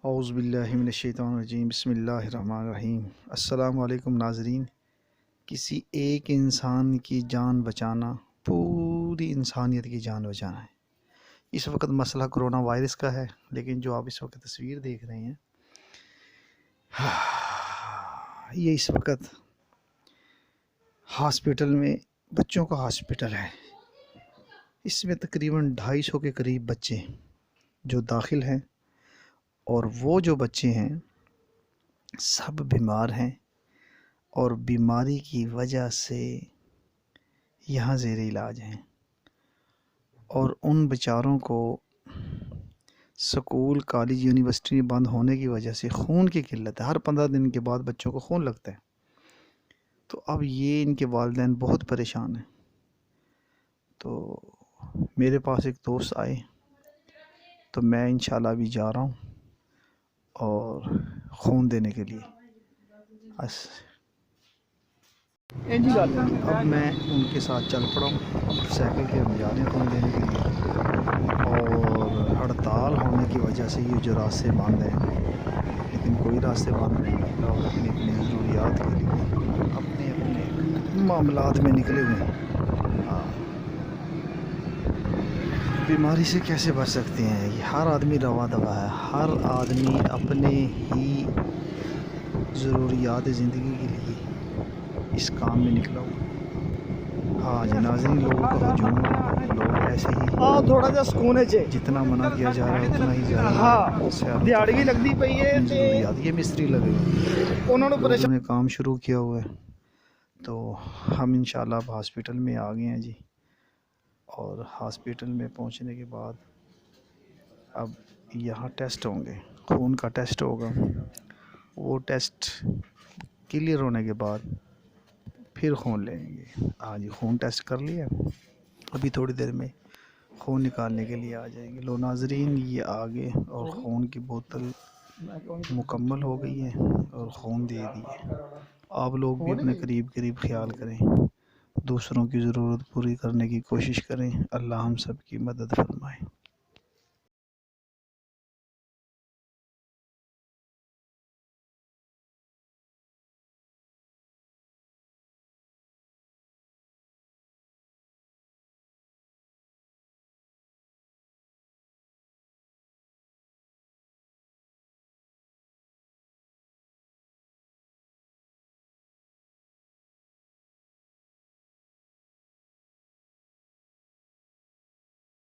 اعوذ باللہ من الشیطان الرجیم، بسم اللہ الرحمن الرحیم۔ السلام علیکم ناظرین۔ کسی ایک انسان کی جان بچانا پوری انسانیت کی جان بچانا ہے۔ اس وقت مسئلہ کرونا وائرس کا ہے، لیکن جو آپ اس وقت تصویر دیکھ رہے ہیں یہ اس وقت ہاسپٹل میں بچوں کا ہاسپٹل ہے۔ اس میں تقریباً 250 کے قریب بچے جو داخل ہیں، اور وہ جو بچے ہیں سب بیمار ہیں اور بیماری کی وجہ سے یہاں زیر علاج ہیں، اور ان بیچاروں کو سکول، کالج، یونیورسٹی بند ہونے کی وجہ سے خون کی قلت ہے۔ ہر 15 دن کے بعد بچوں کو خون لگتا ہے، تو اب یہ ان کے والدین بہت پریشان ہیں۔ تو میرے پاس ایک دوست آئے، تو میں انشاءاللہ ابھی جا رہا ہوں اور خون دینے کے لیے۔ اب میں ان کے ساتھ چل پڑا ہوں، موٹر سائیکل کے ہم جا رہے ہیں خون دینے کے لیے، اور ہڑتال ہونے کی وجہ سے یہ جو راستے بند ہیں، لیکن کوئی راستے بند نہیں ہیں، لوگ اپنی اپنی ضروریات کے لیے اپنے اپنے معاملات میں نکلے ہوئے ہیں۔ بیماری سے کیسے بچ سکتے ہیں؟ یہ ہر آدمی روا دوا ہے، ہر آدمی اپنے ہی ضروریات زندگی کے لیے اس کام میں نکلا ہوا۔ ہاں جی ناظرین، لوگوں کا ہجوم، لوگ ایسے ہی تھوڑا جا سکون ہے جتنا منع کیا جا رہا ہے اتنا ہی زیادہ دیہڑی بھی لگتی پئی ہے ضروریات۔ یہ مستری لگے ہوئے، لوگوں نے کام شروع کیا ہوا ہے، تو ہم انشاءاللہ اب ہاسپٹل میں آ گئے ہیں جی۔ اور ہاسپٹل میں پہنچنے کے بعد اب یہاں ٹیسٹ ہوں گے، خون کا ٹیسٹ ہوگا۔ وہ ٹیسٹ کلیئر ہونے کے بعد پھر خون لیں گے۔ ہاں جی، خون ٹیسٹ کر لیا، ابھی تھوڑی دیر میں خون نکالنے کے لیے آ جائیں گے۔ لو ناظرین، یہ آگے اور خون کی بوتل مکمل ہو گئی ہے اور خون دے دیے۔ آپ لوگ بھی اپنے قریب خیال کریں، دوسروں کی ضرورت پوری کرنے کی کوشش کریں۔ اللہ ہم سب کی مدد فرمائے۔